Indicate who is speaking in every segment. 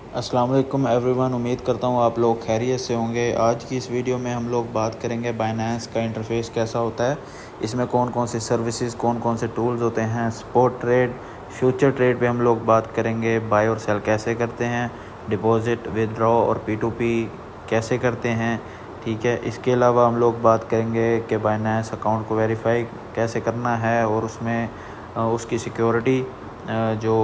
Speaker 1: अस्सलाम वालेकुम एवरीवन। उम्मीद करता हूँ आप लोग खैरियत से होंगे। आज की इस वीडियो में हम लोग बात करेंगे बाइनेंस का इंटरफेस कैसा होता है, इसमें कौन कौन सी सर्विसेज, कौन कौन से टूल्स होते हैं, स्पॉट ट्रेड, फ्यूचर ट्रेड पे हम लोग बात करेंगे, बाय और सेल कैसे करते हैं, डिपॉजिट, विदड्रॉ और P2P कैसे करते हैं। ठीक है, इसके अलावा हम लोग बात करेंगे कि बाइनेंस अकाउंट को वेरीफाई कैसे करना है और उसमें उसकी सिक्योरिटी जो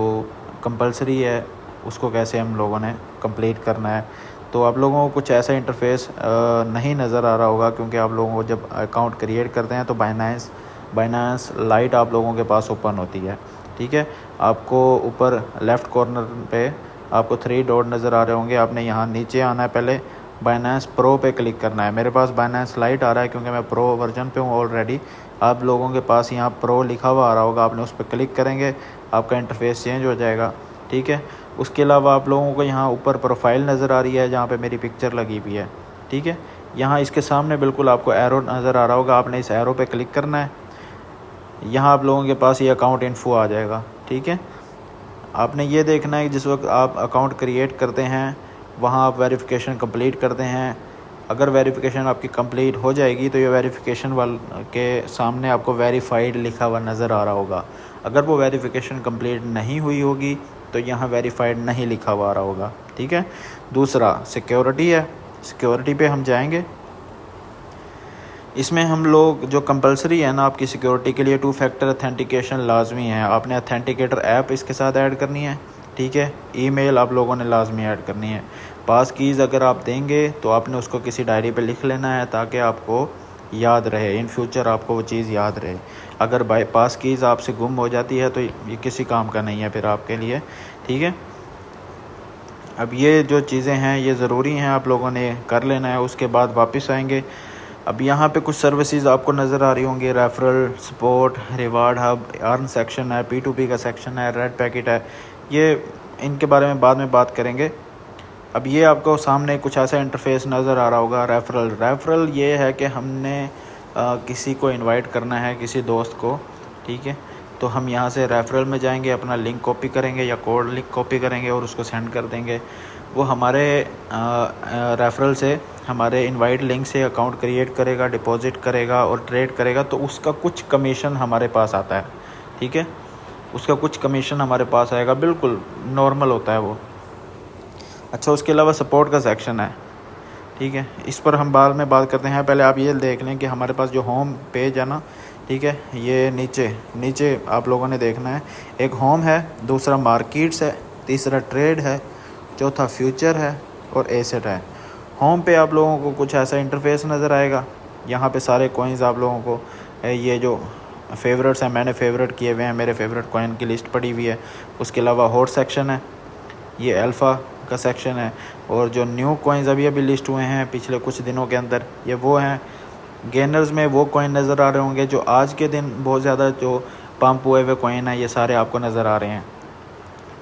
Speaker 1: कंपलसरी है उसको कैसे हम लोगों ने कंप्लीट करना है। तो आप लोगों को कुछ ऐसा इंटरफेस नहीं नज़र आ रहा होगा, क्योंकि आप लोगों को जब अकाउंट क्रिएट करते हैं तो बाइनेंस लाइट आप लोगों के पास ओपन होती है। ठीक है, आपको ऊपर लेफ़्ट कॉर्नर पे आपको 3 डॉट नज़र आ रहे होंगे। आपने यहाँ नीचे आना है, पहले बाइनेंस प्रो पे क्लिक करना है। मेरे पास बाइनेंस लाइट आ रहा है क्योंकि मैं प्रो वर्जन पे हूँ ऑलरेडी। आप लोगों के पास यहाँ प्रो लिखा हुआ आ रहा होगा, आपने उस पर क्लिक करेंगे, आपका इंटरफेस चेंज हो जाएगा। ठीक है, उसके अलावा आप लोगों को यहाँ ऊपर प्रोफाइल नज़र आ रही है जहाँ पे मेरी पिक्चर लगी हुई है। ठीक है, यहाँ इसके सामने बिल्कुल आपको एरो नज़र आ रहा होगा, आपने इस एरो पे क्लिक करना है। यहाँ आप लोगों के पास ये अकाउंट इन्फो आ जाएगा। ठीक है, आपने ये देखना है कि जिस वक्त आप अकाउंट क्रिएट करते हैं वहाँ आप वेरिफिकेशन कंप्लीट करते हैं। अगर वेरिफिकेशन आपकी कंप्लीट हो जाएगी तो ये वेरिफिकेशन वाल के सामने आपको वेरीफाइड लिखा हुआ नज़र आ रहा होगा। अगर वो वेरिफिकेशन कंप्लीट नहीं हुई होगी तो यहाँ वेरीफाइड नहीं लिखा हुआ आ रहा होगा। ठीक है, दूसरा सिक्योरिटी है। सिक्योरिटी पे हम जाएंगे। इसमें हम लोग जो कंपलसरी है ना आपकी सिक्योरिटी के लिए 2 फैक्टर अथेंटिकेशन लाजमी है। आपने अथेंटिकेटर ऐप इसके साथ ऐड करनी है। ठीक है, ईमेल आप लोगों ने लाजमी ऐड करनी है। पास कीज़ अगर आप देंगे तो आपने उसको किसी डायरी पे लिख लेना है ताकि आपको याद रहे, इन फ्यूचर आपको वो चीज़ याद रहे। अगर बाई पास कीज़ आपसे गुम हो जाती है तो ये किसी काम का नहीं है फिर आपके लिए। ठीक है, अब ये जो चीज़ें हैं ये ज़रूरी हैं, आप लोगों ने कर लेना है। उसके बाद वापस आएंगे। अब यहाँ पे कुछ सर्विसेज आपको नज़र आ रही होंगी, referral, support, reward hub, earn section है, P2P का सेक्शन है, रेड पैकेट है। ये इनके बारे में बाद में बात करेंगे। अब ये आपको सामने कुछ ऐसा इंटरफेस नज़र आ रहा होगा। रेफरल ये है कि हमने किसी को इनवाइट करना है, किसी दोस्त को। ठीक है, तो हम यहाँ से रेफरल में जाएंगे, अपना लिंक कॉपी करेंगे या कोड लिंक कॉपी करेंगे और उसको सेंड कर देंगे। वो हमारे रेफरल से, हमारे इनवाइट लिंक से अकाउंट क्रिएट करेगा, डिपॉजिट करेगा और ट्रेड करेगा, तो उसका कुछ कमीशन हमारे पास आता है। ठीक है, उसका कुछ कमीशन हमारे पास आएगा, बिल्कुल नॉर्मल होता है वो। अच्छा, उसके अलावा सपोर्ट का सेक्शन है। ठीक है, इस पर हम बाद में बात करते हैं। पहले आप ये देख लें कि हमारे पास जो होम पेज है ना, ठीक है, ये नीचे आप लोगों ने देखना है। एक होम है, दूसरा मार्केट्स है, तीसरा ट्रेड है, चौथा फ्यूचर है और एसेट है। होम पे आप लोगों को कुछ ऐसा इंटरफेस नज़र आएगा। यहाँ पे सारे कॉइन्स आप लोगों को, ये जो फेवरेट्स हैं मैंने फेवरेट किए हुए हैं, मेरे फेवरेट कॉइन की लिस्ट पड़ी हुई है। उसके अलावा हॉट सेक्शन है, ये अल्फ़ा का सेक्शन है, और जो न्यू कॉइन्स अभी लिस्ट हुए हैं पिछले कुछ दिनों के अंदर, ये वो हैं। गेनर्स में वो कॉइन नज़र आ रहे होंगे जो आज के दिन बहुत ज़्यादा जो पंप हुए हुए कॉइन है, ये सारे आपको नज़र आ रहे हैं।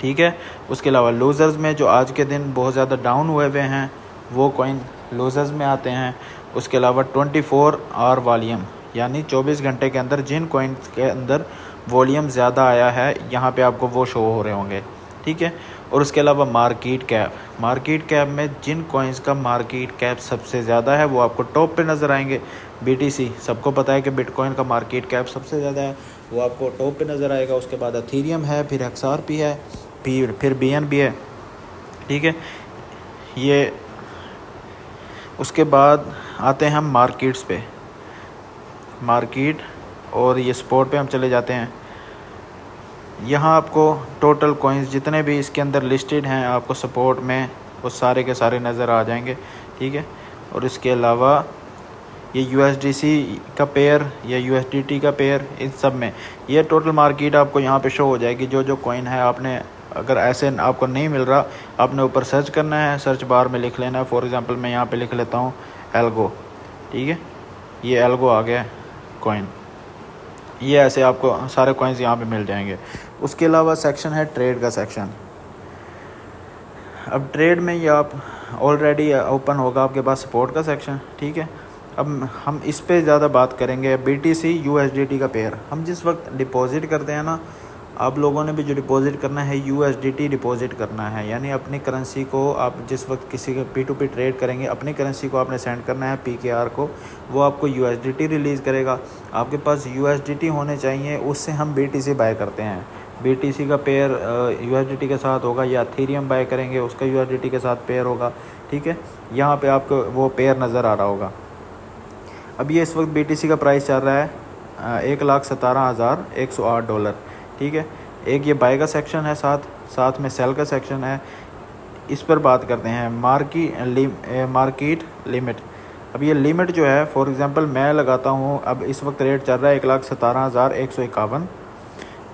Speaker 1: ठीक है, उसके अलावा लूज़र्स में जो आज के दिन बहुत ज़्यादा डाउन हुए हुए हैं वो कॉइन लूज़र्स में आते हैं। उसके अलावा 24 आवर वॉल्यूम, यानी 24 घंटे के अंदर जिन कॉइन के अंदर वॉल्यूम ज़्यादा आया है यहाँ पे आपको वो शो हो रहे होंगे। ठीक है, और उसके अलावा मार्केट कैप में जिन कॉइन्स का मार्केट कैप सबसे ज़्यादा है वो आपको टॉप पे नज़र आएंगे। BTC, सबको पता है कि बिटकॉइन का मार्केट कैप सबसे ज़्यादा है, वो आपको टॉप पे नज़र आएगा। उसके बाद एथेरियम है, फिर XRP है, फिर BNB है। ठीक है, ये उसके बाद आते हैं हम मार्केट्स पे, मार्केट और ये स्पॉट पे हम चले जाते हैं। यहाँ आपको टोटल कॉइन्स जितने भी इसके अंदर लिस्टेड हैं आपको सपोर्ट में वो सारे के सारे नज़र आ जाएंगे। ठीक है, और इसके अलावा ये USDC का पेयर या USDT का पेयर, इन सब में ये टोटल मार्केट आपको यहाँ पे शो हो जाएगी। जो जो कॉइन है, आपने अगर ऐसे आपको नहीं मिल रहा, आपने ऊपर सर्च करना है, सर्च बार में लिख लेना है। फॉर एग्ज़ाम्पल मैं यहाँ पे लिख लेता हूँ एल्गो। ठीक है, ये एल्गो आ गया कॉइन। ये ऐसे आपको सारे कॉइन्स यहाँ पे मिल जाएंगे। उसके अलावा सेक्शन है ट्रेड का सेक्शन। अब ट्रेड में ये आप ऑलरेडी ओपन होगा आपके पास सपोर्ट का सेक्शन। ठीक है, अब हम इस पे ज़्यादा बात करेंगे। BTC USDT का पेयर हम जिस वक्त डिपॉजिट करते हैं ना, आप लोगों ने भी जो डिपॉज़िट करना है USDT डिपॉज़िट करना है, यानी अपनी करेंसी को आप जिस वक्त किसी के P2P ट्रेड करेंगे अपनी करेंसी को आपने सेंड करना है PKR को, वो आपको USDT रिलीज़ करेगा। आपके पास USDT होने चाहिए, उससे हम BTC बाय करते हैं। BTC का पेयर USDT के साथ होगा, या एथेरियम बाय करेंगे उसका USDT के साथ पेयर होगा। ठीक है, यहाँ पे आपको वो पेयर नज़र आ रहा होगा। अब ये इस वक्त BTC का प्राइस चल रहा है $1,17,108। ठीक है, एक ये बाय का सेक्शन है, साथ में सेल का सेक्शन है। इस पर बात करते हैं मार्केट लिमिट। अब ये लिमिट जो है, फॉर एग्ज़ाम्पल मैं लगाता हूँ, अब इस वक्त रेट चल रहा है 1,17,151।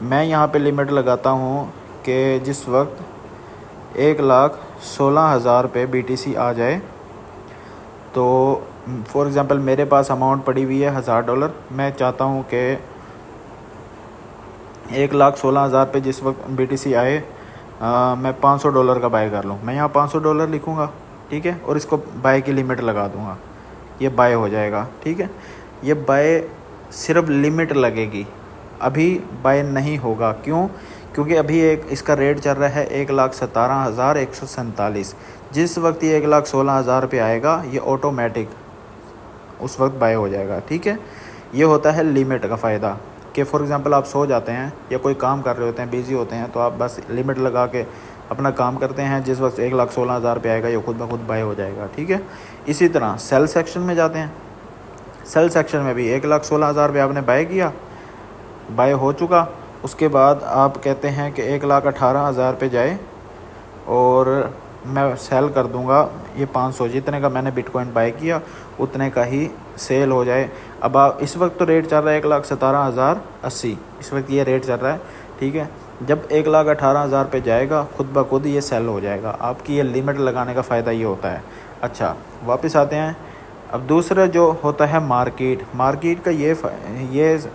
Speaker 1: मैं यहाँ पे लिमिट लगाता हूँ कि जिस वक्त 1,16,000 पे BTC आ जाए, तो फॉर एग्ज़ाम्पल मेरे पास अमाउंट पड़ी हुई है $1,000। मैं चाहता हूँ कि 1,16,000 पे जिस वक्त BTC आए मैं $500 का बाय कर लूँ। मैं यहाँ $500 लिखूँगा, ठीक है, और इसको बाय की लिमिट लगा दूँगा, ये बाय हो जाएगा। ठीक है, ये बाय सिर्फ लिमिट लगेगी, अभी बाय नहीं होगा। क्यों? क्योंकि अभी इसका रेट चल रहा है 1,17,147। जिस वक्त ये 1,16,000 पे आएगा ये ऑटोमेटिक उस वक्त बाय हो जाएगा। ठीक है, ये होता है लिमिट का फ़ायदा कि फॉर एग्ज़ाम्पल आप सो जाते हैं या कोई काम कर रहे होते हैं, बिज़ी होते हैं, तो आप बस लिमिट लगा के अपना काम करते हैं। जिस वक्त 1,16,000 पे आएगा ये खुद ब खुद बाय हो जाएगा। ठीक है, इसी तरह सेल सेक्शन में जाते हैं। सेल सेक्शन में भी 1,16,000 पे आपने बाय किया, बाय हो चुका। उसके बाद आप कहते हैं कि 1,18,000 पे जाए और मैं सेल कर दूंगा ये 500, जितने का मैंने बिटकॉइन बाय किया उतने का ही सेल हो जाए। अब आप इस वक्त तो रेट चल रहा है 1,17,080, इस वक्त ये रेट चल रहा है। ठीक है, जब 1,18,000 पे जाएगा खुद ब खुद ये सेल हो जाएगा। आपकी ये लिमिट लगाने का फ़ायदा ये होता है। अच्छा, वापस आते हैं। अब दूसरा जो होता है मार्केट का ये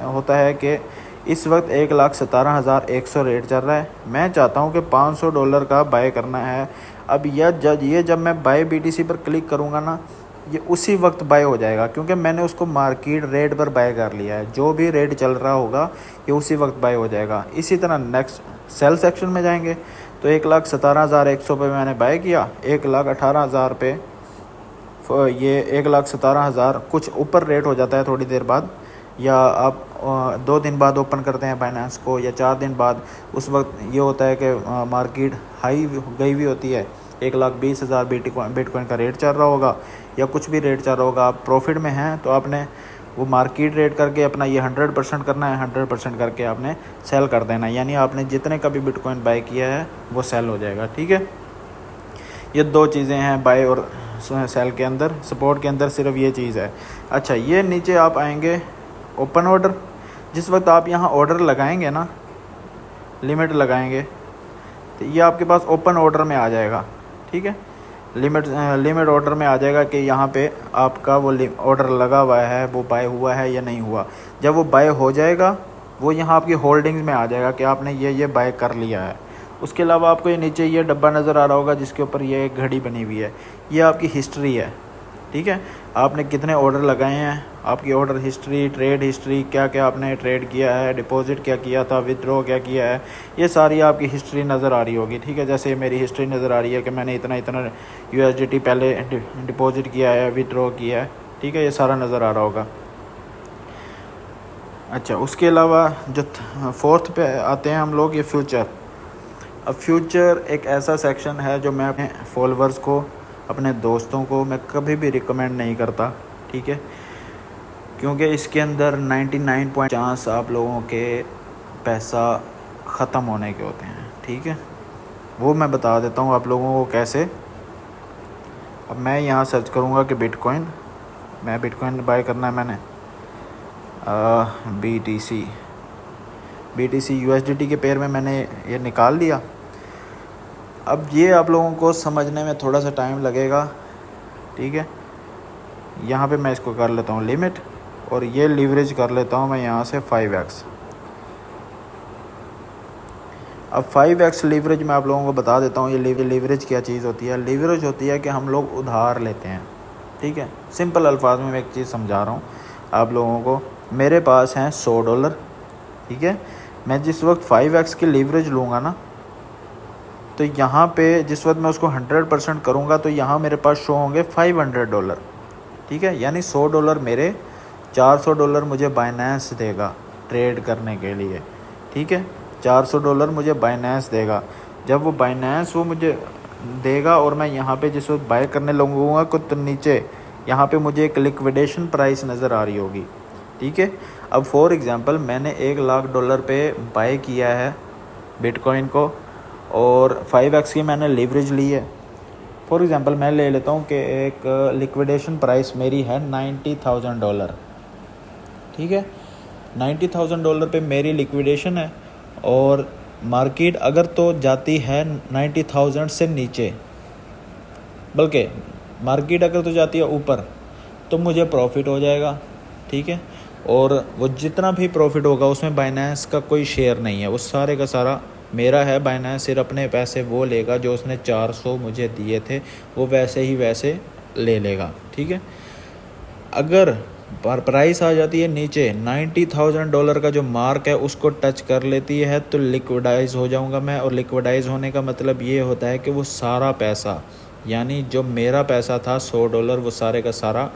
Speaker 1: होता है कि इस वक्त 1,17,100 रेट चल रहा है। मैं चाहता हूँ कि $500 का बाय करना है। अब जब मैं बाय BTC पर क्लिक करूँगा ना, ये उसी वक्त बाय हो जाएगा, क्योंकि मैंने उसको मार्केट रेट पर बाय कर लिया है। जो भी रेट चल रहा होगा ये उसी वक्त बाय हो जाएगा। इसी तरह नेक्स्ट सेल सेक्शन में जाएंगे तो 1,17,100 पे मैंने बाय किया, 1,18,000 पे ये 1,17,000 कुछ ऊपर रेट हो जाता है थोड़ी देर बाद, या आप 2 दिन बाद ओपन करते हैं बाइनेंस को या 4 दिन बाद। उस वक्त ये होता है कि मार्केट हाई गई हुई होती है, 1,20,000 बिटकॉइन का रेट चल रहा होगा या कुछ भी रेट चल रहा होगा। आप प्रॉफिट में हैं तो आपने वो मार्केट रेट करके अपना ये 100% करना है, 100% करके आपने सेल कर देना है, यानी आपने जितने का भी बिटकॉइन बाय किया है वो सेल हो जाएगा। ठीक है, ये 2 चीज़ें हैं बाय और सेल के अंदर। सपोर्ट के अंदर सिर्फ ये चीज़ है। अच्छा, ये नीचे आप आएंगे ओपन ऑर्डर। जिस वक्त आप यहाँ ऑर्डर लगाएंगे ना, लिमिट लगाएंगे, तो ये आपके पास ओपन ऑर्डर में आ जाएगा। ठीक है, लिमिट ऑर्डर में आ जाएगा कि यहाँ पे आपका वो ऑर्डर लगा हुआ है, वो बाय हुआ है या नहीं हुआ। जब वो बाय हो जाएगा वो यहाँ आपकी होल्डिंग्स में आ जाएगा कि आपने ये बाय कर लिया है। उसके अलावा आपको ये नीचे ये डब्बा नज़र आ रहा होगा जिसके ऊपर ये एक घड़ी बनी हुई है, ये आपकी हिस्ट्री है। ठीक है, आपने कितने ऑर्डर लगाए हैं, आपकी ऑर्डर हिस्ट्री, ट्रेड हिस्ट्री, क्या क्या आपने ट्रेड किया है, डिपॉजिट क्या किया था, विथड्रॉ क्या किया है, ये सारी आपकी हिस्ट्री नज़र आ रही होगी। ठीक है, जैसे मेरी हिस्ट्री नज़र आ रही है कि मैंने इतना USDT पहले डिपॉजिट किया है, विथड्रॉ किया है। ठीक है, ये सारा नज़र आ रहा होगा। अच्छा, उसके अलावा जो 4th पे आते हैं हम लोग, ये फ्यूचर। अब फ्यूचर एक ऐसा सेक्शन है जो मैं अपने फॉलोअर्स को, अपने दोस्तों को मैं कभी भी रिकमेंड नहीं करता। ठीक है, क्योंकि इसके अंदर 99 चांस आप लोगों के पैसा ख़त्म होने के होते हैं। ठीक है, वो मैं बता देता हूँ आप लोगों को कैसे। अब मैं यहाँ सर्च करूँगा कि बिटकॉइन बाय करना है मैंने, BTC USDT के पेयर में मैंने ये निकाल लिया। अब ये आप लोगों को समझने में थोड़ा सा टाइम लगेगा। ठीक है, यहाँ पे मैं इसको कर लेता हूँ लिमिट, और ये लीवरेज कर लेता हूँ मैं यहाँ से 5x। अब 5x लीवरेज मैं आप लोगों को बता देता हूँ। ये लीवरेज क्या चीज़ होती है। लीवरेज होती है कि हम लोग उधार लेते हैं। ठीक है, सिंपल अल्फाज में मैं एक चीज़ समझा रहा हूँ आप लोगों को। मेरे पास हैं $100। ठीक है, मैं जिस वक्त 5x की लीवरेज लूँगा ना, तो यहाँ पे जिस वक्त मैं उसको 100% करूँगा तो यहाँ मेरे पास शो होंगे $500, ठीक है। यानी $100 मेरे, $400 मुझे बाइनेंस देगा ट्रेड करने के लिए, ठीक है। $400 मुझे बाइनेंस देगा। जब वो बाइनेंस वो मुझे देगा और मैं यहाँ पे जिस वक्त बाय करने लगूँगा तो नीचे यहाँ पे मुझे एक लिक्विडेशन प्राइस नज़र आ रही होगी, ठीक है। अब फॉर एग्ज़ाम्पल मैंने $1,00,000 पे बाय किया है बिटकॉइन को और 5x की मैंने लीवरेज ली है। फॉर एग्ज़ाम्पल मैं ले लेता हूँ कि एक लिक्विडेशन प्राइस मेरी है $90,000, ठीक है। $90,000 पे मेरी लिक्विडेशन है और मार्केट अगर तो जाती है 90,000 से नीचे, बल्कि मार्केट अगर तो जाती है ऊपर, तो मुझे प्रॉफिट हो जाएगा, ठीक है। और वो जितना भी प्रॉफिट होगा उसमें बाइनेंस का कोई शेयर नहीं है, वो सारे का सारा मेरा है। बाइनेंस सिर्फ अपने पैसे वो लेगा जो उसने 400 मुझे दिए थे, वो वैसे ही वैसे ले लेगा, ठीक है। अगर प्राइस आ जाती है नीचे, $90,000 का जो मार्क है उसको टच कर लेती है, तो लिक्विडाइज हो जाऊंगा मैं। और लिक्विडाइज होने का मतलब ये होता है कि वो सारा पैसा, यानी जो मेरा पैसा था $100, वो सारे का सारा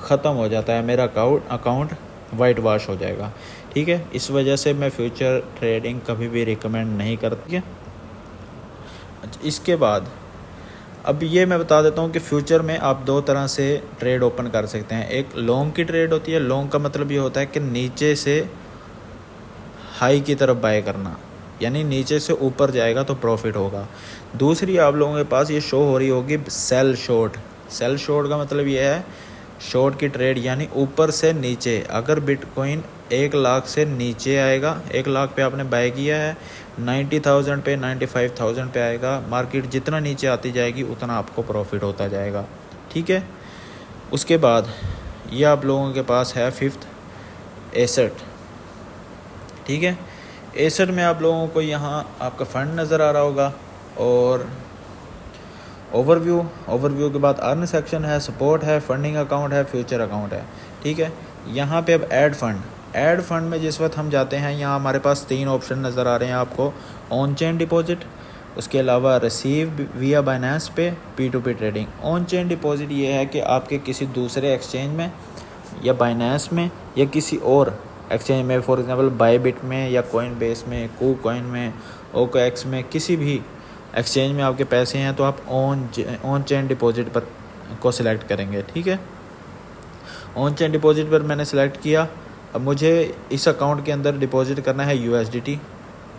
Speaker 1: ख़त्म हो जाता है, मेरा अकाउंट वाइट वॉश हो जाएगा, ठीक है। इस वजह से मैं फ्यूचर ट्रेडिंग कभी भी रिकमेंड नहीं करती है। इसके बाद अब ये मैं बता देता हूँ कि फ्यूचर में आप दो तरह से ट्रेड ओपन कर सकते हैं। एक लॉन्ग की ट्रेड होती है। लॉन्ग का मतलब ये होता है कि नीचे से हाई की तरफ बाय करना, यानी नीचे से ऊपर जाएगा तो प्रॉफिट होगा। दूसरी आप लोगों के पास ये शो हो रही होगी सेल शॉर्ट। सेल शॉर्ट का मतलब ये है शॉर्ट की ट्रेड, यानी ऊपर से नीचे। अगर बिटकॉइन 1,00,000 से नीचे आएगा, 1,00,000 पे आपने बाय किया है, 90,000 पे 95,000 पे आएगा, मार्केट जितना नीचे आती जाएगी उतना आपको प्रॉफिट होता जाएगा, ठीक है। उसके बाद ये आप लोगों के पास है फिफ्थ एसेट, ठीक है। एसेट में आप लोगों को यहाँ आपका फंड नज़र आ रहा होगा और ओवरव्यू के बाद अर्न सेक्शन है, सपोर्ट है, फंडिंग अकाउंट है, फ्यूचर अकाउंट है, ठीक है। यहाँ पे अब ऐड फंड में जिस वक्त हम जाते हैं, यहाँ हमारे पास 3 ऑप्शन नज़र आ रहे हैं आपको। ऑन चेन डिपॉजिट, उसके अलावा रिसीव विया बाइनेंस पे, P2P trading. On chain deposit ये है कि आपके किसी दूसरे एक्सचेंज में या बाइनेंस में या किसी और एक्सचेंज में, फॉर एग्जांपल बायबिट में या कॉइनबेस में, KuCoin में, OKX में, किसी भी एक्सचेंज में आपके पैसे हैं तो आप ऑन चेन डिपॉजिट पर को सिलेक्ट करेंगे, ठीक है। ऑन चेन डिपॉजिट पर मैंने सेलेक्ट किया। अब मुझे इस अकाउंट के अंदर डिपॉजिट करना है USDT,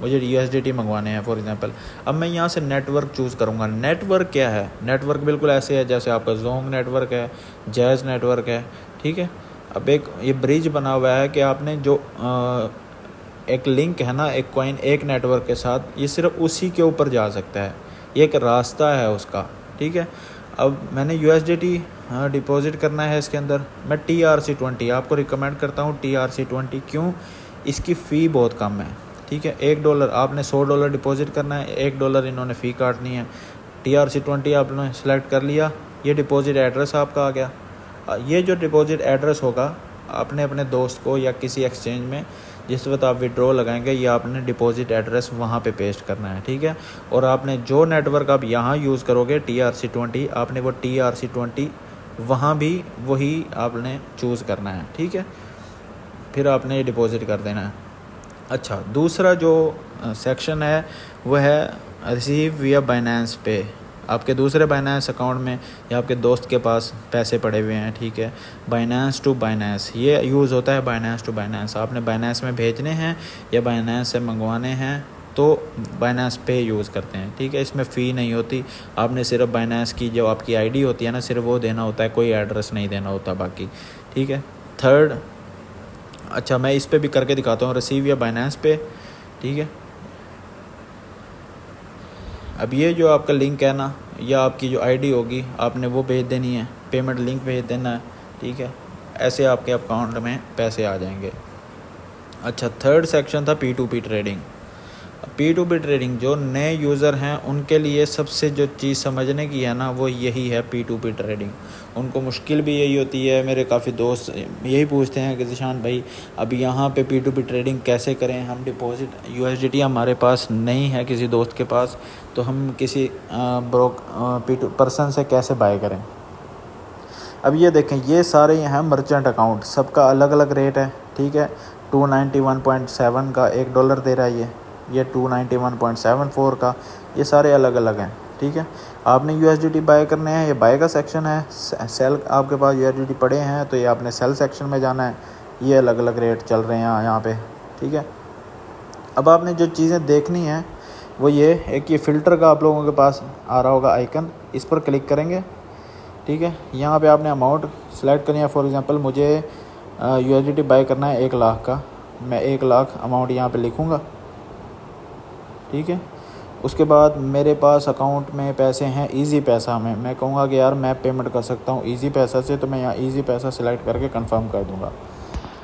Speaker 1: मुझे USDT मंगवाने हैं फॉर एग्जांपल। अब मैं यहाँ से नेटवर्क चूज़ करूँगा। नेटवर्क क्या है? नेटवर्क बिल्कुल ऐसे है जैसे आपका जोंग नेटवर्क है, जैज़ नेटवर्क है, ठीक है। अब एक ये ब्रिज बना हुआ है कि आपने जो एक लिंक है ना एक कॉइन एक नेटवर्क के साथ, ये सिर्फ उसी के ऊपर जा सकता है, ये एक रास्ता है उसका, ठीक है। अब मैंने USDT डिपॉजिट करना है इसके अंदर। मैं TRC20 आपको रिकमेंड करता हूँ, TRC20 क्यों? इसकी फ़ी बहुत कम है, ठीक है। $1 आपने $100 डिपॉजिट करना है, $1 इन्होंने फ़ी काटनी है। TRC20 आपने सेलेक्ट कर लिया, ये डिपॉजिट एड्रेस आपका आ गया। ये जो डिपॉजिट एड्रेस होगा आपने अपने दोस्त को या किसी एक्सचेंज में जिस वक्त आप विड्रॉ लगाएंगे, ये आपने डिपॉजिट एड्रेस वहाँ पे पेस्ट करना है, ठीक है। और आपने जो नेटवर्क आप यहाँ यूज़ करोगे TRC20, आपने वो TRC20 वहाँ भी वही आपने चूज़ करना है, ठीक है। फिर आपने ये डिपॉजिट कर देना है। अच्छा, दूसरा जो सेक्शन है वह है रिसीव विया बाइनेंस पे। आपके दूसरे बाइनेंस अकाउंट में या आपके दोस्त के पास पैसे पड़े हुए हैं, ठीक है। बाइनेंस टू बाइनेंस ये यूज़ होता है, बाइनेंस टू बाइनेंस। आपने बाइनेंस में भेजने हैं या बाइनेंस से मंगवाने हैं तो बाइनेंस पे यूज़ करते हैं, ठीक है। इसमें फ़ी नहीं होती, आपने सिर्फ बाइनेंस की जो आपकी ID होती है ना, सिर्फ वो देना होता है, कोई एड्रेस नहीं देना होता बाकी, ठीक है। थर्ड, अच्छा मैं इस पे भी करके दिखाता हूँ, रिसीव या बाइनेंस पे, ठीक है। अब ये जो आपका लिंक है ना या आपकी जो ID होगी आपने वो भेज देनी है, पेमेंट लिंक भेज देना है, ठीक है। ऐसे आपके अकाउंट में पैसे आ जाएंगे। अच्छा, थर्ड सेक्शन था P2P ट्रेडिंग। P2P ट्रेडिंग जो नए यूज़र हैं उनके लिए सबसे जो चीज़ समझने की है ना वो यही है P2P ट्रेडिंग। उनको मुश्किल भी यही होती है। मेरे काफ़ी दोस्त यही पूछते हैं कि ज़ीशान भाई अब यहाँ पे P2P ट्रेडिंग कैसे करें, हम डिपॉजिट USDT हमारे पास नहीं है किसी दोस्त के पास, तो हम किसी पर्सन से कैसे बाय करें। अब ये देखें, ये सारे हैं मर्चेंट अकाउंट, सबका अलग अलग रेट है, ठीक है। 291.7 का $1 दे रहा है ये 291.74 का, ये सारे अलग अलग हैं, ठीक है। आपने USDT बाय करने हैं, ये बाय का सेक्शन है। सेल आपके पास USDT पड़े हैं तो ये आपने सेल सेक्शन में जाना है। ये अलग अलग रेट चल रहे हैं यहाँ पे, ठीक है। अब आपने जो चीज़ें देखनी है वो एक ये फ़िल्टर का आप लोगों के पास आ रहा होगा आइकन, इस पर क्लिक करेंगे, ठीक है। यहाँ पे आपने अमाउंट सेलेक्ट करनी है। फॉर एग्ज़ाम्पल मुझे USDT बाय करना है 1 लाख का, मैं 1 लाख अमाउंट यहाँ पे लिखूँगा, ठीक है। उसके बाद मेरे पास अकाउंट में पैसे हैं ईजी पैसा में, मैं कहूँगा कि यार मैं पेमेंट कर सकता हूँ ईजी पैसा से, तो मैं यहाँ ईजी पैसा सेलेक्ट करके कंफर्म कर दूँगा।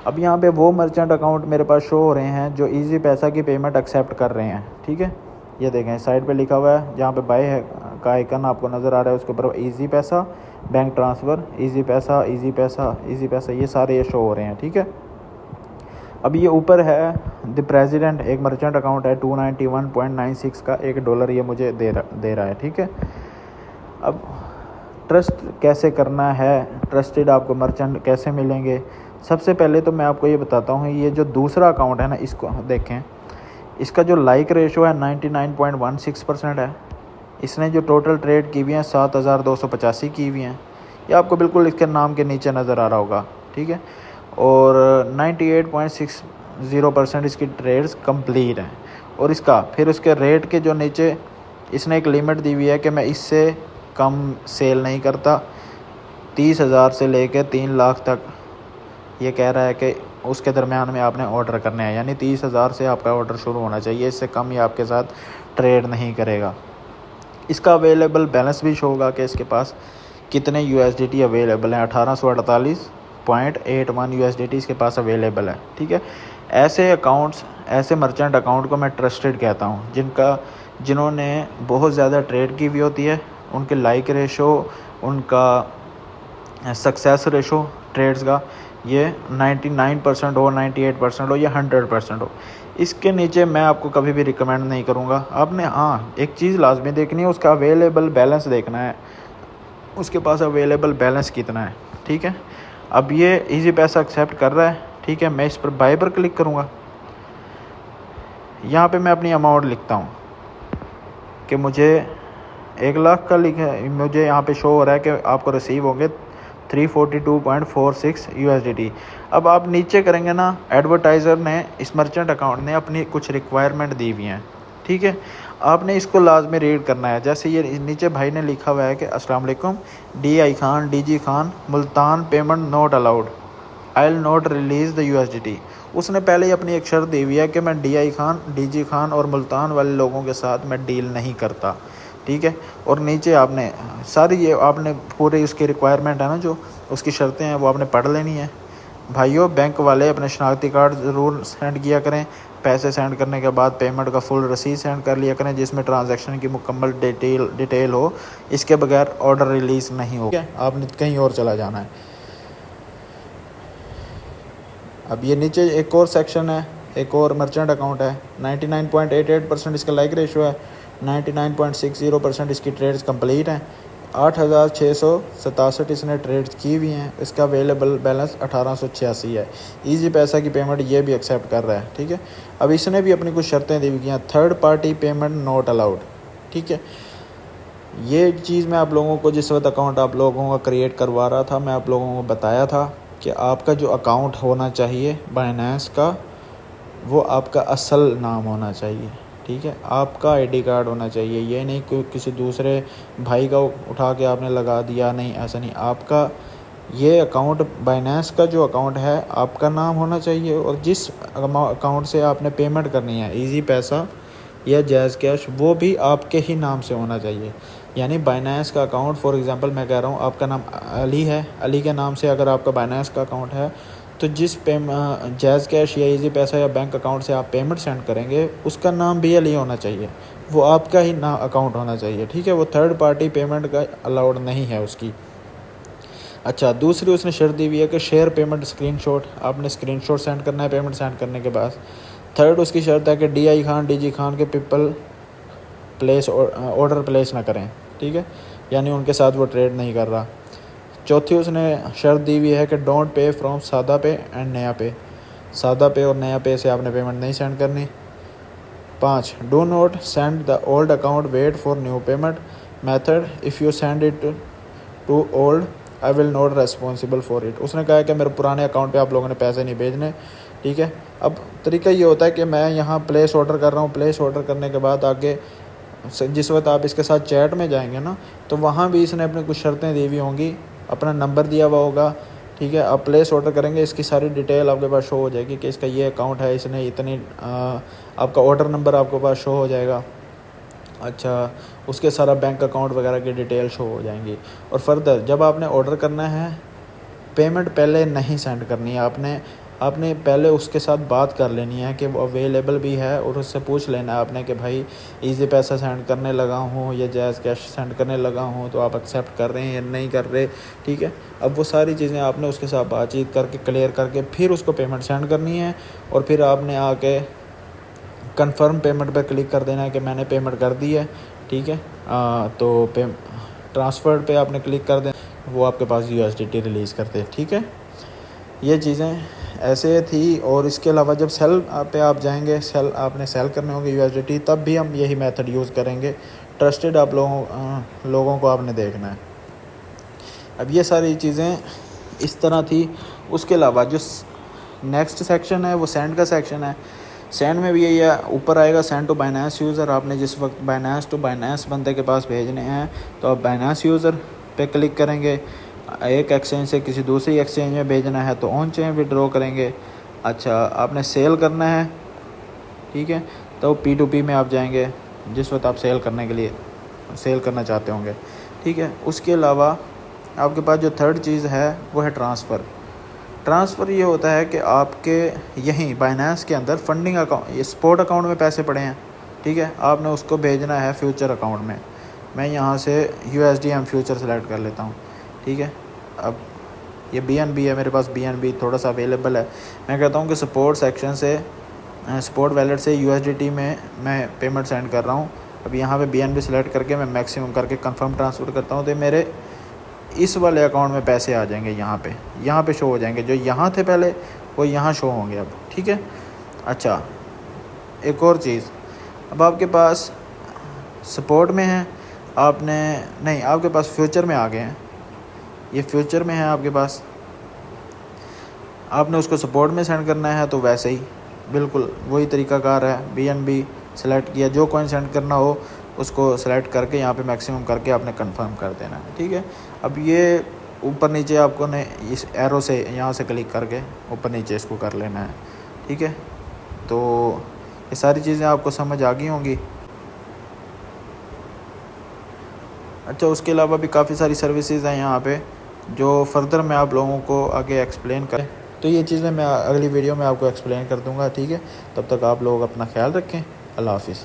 Speaker 1: अब यहाँ पे वो मर्चेंट अकाउंट मेरे पास शो हो रहे हैं जो ईजी पैसा की पेमेंट एक्सेप्ट कर रहे हैं, ठीक है। ये देखें साइड पे लिखा हुआ है, जहाँ पे बाय है का आइकन आपको नज़र आ रहा है, उसके ऊपर ईजी पैसा, बैंक ट्रांसफ़र, ईजी पैसा, ईजी पैसा, ईजी पैसा, ये सारे ये शो हो रहे हैं, ठीक है। अब ये ऊपर है द प्रेसिडेंट, एक मर्चेंट अकाउंट है 291.96 का $1 ये मुझे दे रहा है, ठीक है। अब ट्रस्ट कैसे करना है, ट्रस्टेड आपको मर्चेंट कैसे मिलेंगे, सबसे पहले तो मैं आपको ये बताता हूँ। ये जो दूसरा अकाउंट है ना, इसको देखें, इसका जो लाइक रेशो है 99.16% है। इसने जो टोटल ट्रेड की हुई हैं 7,285 की हुई हैं, ये आपको बिल्कुल इसके नाम के नीचे नज़र आ रहा होगा, ठीक है। और 98.60% इसकी ट्रेड्स कंप्लीट हैं। और इसका फिर उसके रेट के जो नीचे इसने एक लिमिट दी हुई है कि मैं इससे कम सेल नहीं करता, 30,000 से लेकर 3 लाख तक ये कह रहा है कि उसके दरमियान में आपने ऑर्डर करने हैं, यानी 30,000 से आपका ऑर्डर शुरू होना चाहिए, इससे कम ये आपके साथ ट्रेड नहीं करेगा। इसका अवेलेबल बैलेंस भी शो होगा कि इसके पास कितने USDT अवेलेबल हैं, 1848.81 USDT इसके पास अवेलेबल है, ठीक है। ऐसे अकाउंट्स, ऐसे मर्चेंट अकाउंट को मैं ट्रस्टेड कहता हूँ, जिन्होंने बहुत ज़्यादा ट्रेड की हुई होती है, उनके लाइक रेशो, उनका सक्सेस रेशो ट्रेड्स का ये 99% हो, 98% हो या 100% हो। इसके नीचे मैं आपको कभी भी रिकमेंड नहीं करूँगा। आपने एक चीज़ लाजमी देखनी है, उसका अवेलेबल बैलेंस देखना है, उसके पास अवेलेबल बैलेंस कितना है, ठीक है। अब ये ईजी पैसा एक्सेप्ट कर रहा है, ठीक है। मैं इस पर बाय पर क्लिक करूँगा। यहाँ पे मैं अपनी अमाउंट लिखता हूँ कि मुझे 1 लाख का मुझे यहाँ पे शो हो रहा है कि आपको रिसीव होंगे 342.46 USDT। अब आप नीचे करेंगे ना, एडवर्टाइज़र ने, इस मर्चेंट अकाउंट ने अपनी कुछ रिक्वायरमेंट दी हुई हैं, ठीक है। आपने इसको लाजमी रीड करना है। जैसे ये नीचे भाई ने लिखा हुआ है कि अस्सलाम वालेकुम, DI Khan, DG Khan, Multan payment not allowed, I will not release the USDT। उसने पहले ही अपनी एक शर्त दी हुई है कि मैं DI खान, DG खान और मुल्तान वाले लोगों के साथ मैं डील नहीं करता, ठीक है। और नीचे आपने सारी ये आपने पूरे उसकी रिक्वायरमेंट है ना, जो उसकी शर्तें हैं वो आपने पढ़ लेनी है। भाइयों, बैंक वाले अपने शनाख्ती कार्ड ज़रूर सेंड किया करें। पैसे सेंड करने के बाद पेमेंट का फुल रसीद सेंड कर लिया करें, जिसमें ट्रांजैक्शन की मुकम्मल डिटेल हो। इसके बगैर ऑर्डर रिलीज़ नहीं होगा, आपने कहीं और चला जाना है। अब ये नीचे एक और सेक्शन है, एक और मर्चेंट अकाउंट है, 99.88% इसका लाइक रेशो है, 99.60% इसकी ट्रेड्स कंप्लीट हैं, 8,667 इसने ट्रेड्स की हुई हैं। इसका अवेलेबल बैलेंस 1886 है। ईजी पैसा की पेमेंट ये भी एक्सेप्ट कर रहा है, ठीक है। अब इसने भी अपनी कुछ शर्तें दी हुई हैं, third party payment not allowed, ठीक है। ये चीज़ मैं आप लोगों को जिस वक्त अकाउंट आप लोगों का क्रिएट करवा रहा था, मैं आप लोगों को बताया था कि आपका जो अकाउंट होना चाहिए बाइनेंस का, वो आपका असल नाम होना चाहिए, ठीक है। आपका ID कार्ड होना चाहिए, ये नहीं कोई किसी दूसरे भाई का उठा के आपने लगा दिया, नहीं, ऐसा नहीं। आपका ये अकाउंट, बाइनेंस का जो अकाउंट है, आपका नाम होना चाहिए, और जिस अकाउंट से आपने पेमेंट करनी है, ईजी पैसा या जैज़ कैश, वो भी आपके ही नाम से होना चाहिए। यानी बाइनेंस का अकाउंट, फॉर एग्ज़ाम्पल मैं कह रहा हूँ आपका नाम अली है, अली के नाम से अगर आपका बाइनेंस का अकाउंट है तो जिस जैज़ कैश या इजी पैसा या बैंक अकाउंट से आप पेमेंट सेंड करेंगे उसका नाम BLE होना चाहिए, वो आपका ही ना अकाउंट होना चाहिए, ठीक है। वो थर्ड पार्टी पेमेंट का अलाउड नहीं है उसकी। अच्छा, दूसरी उसने शर्त दी हुई है कि शेयर पेमेंट स्क्रीनशॉट, आपने स्क्रीनशॉट सेंड करना है पेमेंट सेंड करने के बाद। थर्ड उसकी शर्त है कि DI खान DG खान के पीपल प्लेस ऑर्डर प्लेस ना करें, ठीक है, यानी उनके साथ वो ट्रेड नहीं कर रहा। चौथी उसने शर्त दी हुई है कि डोंट पे फ्रॉम सादा पे एंड नया पे, सादा पे और नया पे से आपने पेमेंट नहीं सेंड करनी। 5, do not send the old account, wait for new payment method, if you send it to old I will not responsible for it. उसने कहा है कि मेरे पुराने अकाउंट पे आप लोगों ने पैसे नहीं भेजने, ठीक है। अब तरीका ये होता है कि मैं यहाँ प्लेस ऑर्डर कर रहा हूँ, प्लेस ऑर्डर करने के बाद आगे जिस वक्त आप इसके साथ चैट में जाएंगे ना, तो वहाँ भी इसने अपनी कुछ शर्तें दी हुई होंगी, अपना नंबर दिया हुआ होगा, ठीक है। आप प्लेस ऑर्डर करेंगे, इसकी सारी डिटेल आपके पास शो हो जाएगी कि इसका ये अकाउंट है, इसने इतनी आपका ऑर्डर नंबर आपके पास शो हो जाएगा। अच्छा, उसके सारा बैंक अकाउंट वगैरह की डिटेल शो हो जाएंगी। और फर्दर जब आपने ऑर्डर करना है, पेमेंट पहले नहीं सेंड करनी है, आपने पहले उसके साथ बात कर लेनी है कि वो अवेलेबल भी है, और उससे पूछ लेना है आपने कि भाई इजी पैसा सेंड करने लगा हूँ या जैज़ कैश सेंड करने लगा हूँ, तो आप एक्सेप्ट कर रहे हैं या नहीं कर रहे, ठीक है। अब वो सारी चीज़ें आपने उसके साथ बातचीत करके क्लियर करके फिर उसको पेमेंट सेंड करनी है, और फिर आपने आके कंफर्म पेमेंट पर क्लिक कर देना है कि मैंने पेमेंट कर दी है, ठीक है। तो ट्रांसफ़र पे आपने क्लिक कर देना, वो आपके पास USDT रिलीज़ करते हैं, ठीक है। ये चीज़ें ऐसे थी। और इसके अलावा जब सेल पे आप जाएंगे, आपने सेल करने होंगे USDT, तब भी हम यही मेथड यूज़ करेंगे। ट्रस्टेड आप लोगों को आपने देखना है। अब ये सारी चीज़ें इस तरह थी। उसके अलावा जो नेक्स्ट सेक्शन है वो सेंड का सेक्शन है। सेंड में भी यही है, ऊपर आएगा सेंड टू बाइनेंस यूज़र। आपने जिस वक्त बाइनेंस टू बाइनेंस बंदे के पास भेजने हैं तो आप बाइनेंस यूज़र पे क्लिक करेंगे। एक एक्सचेंज से किसी दूसरी एक्सचेंज में भेजना है तो ऑन चेन विड्रॉ करेंगे। अच्छा, आपने सेल करना है, ठीक है, तो P2P में आप जाएंगे जिस वक्त आप सेल करने के लिए सेल करना चाहते होंगे, ठीक है। उसके अलावा आपके पास जो थर्ड चीज़ है वो है ट्रांसफ़र। ट्रांसफ़र ये होता है कि आपके यहीं बाइनेंस के अंदर फंडिंग अकाउंट, ये स्पॉट अकाउंट में पैसे पड़े हैं, ठीक है, आपने उसको भेजना है फ्यूचर अकाउंट में। मैं यहाँ से USDM फ्यूचर सेलेक्ट कर लेता हूँ, ठीक है। अब ये BNB है, मेरे पास BNB थोड़ा सा अवेलेबल है। मैं कहता हूँ कि सपोर्ट सेक्शन से सपोर्ट वैलेट से USDT में मैं पेमेंट सेंड कर रहा हूँ। अब यहाँ पे BNB सेलेक्ट करके मैं मैक्सिमम करके कंफर्म ट्रांसफ़र करता हूँ, तो मेरे इस वाले अकाउंट में पैसे आ जाएंगे, यहाँ पे शो हो जाएंगे। जो यहाँ थे पहले वो यहाँ शो होंगे अब, ठीक है। अच्छा, एक और चीज़, अब आपके पास सपोर्ट में है, आपके पास फ्यूचर में आ गए हैं, ये फ्यूचर में है आपके पास, आपने उसको सपोर्ट में सेंड करना है तो वैसे ही बिल्कुल वही तरीकाकार है। BNB सेलेक्ट किया, जो कॉइन सेंड करना हो उसको सेलेक्ट करके यहाँ पे मैक्सिमम करके आपने कंफर्म कर देना है, ठीक है। अब ये ऊपर नीचे आपको ने इस एरो से यहाँ से क्लिक करके ऊपर नीचे इसको कर लेना है, ठीक है। तो ये सारी चीज़ें आपको समझ आ गई होंगी। अच्छा, उसके अलावा भी काफ़ी सारी सर्विसेज हैं यहाँ पे जो फर्दर मैं आप लोगों को आगे एक्सप्लेन करें, तो ये चीज़ें मैं अगली वीडियो में आपको एक्सप्लेन कर दूँगा, ठीक है। तब तक आप लोग अपना ख्याल रखें। अल्लाह हाफिज़।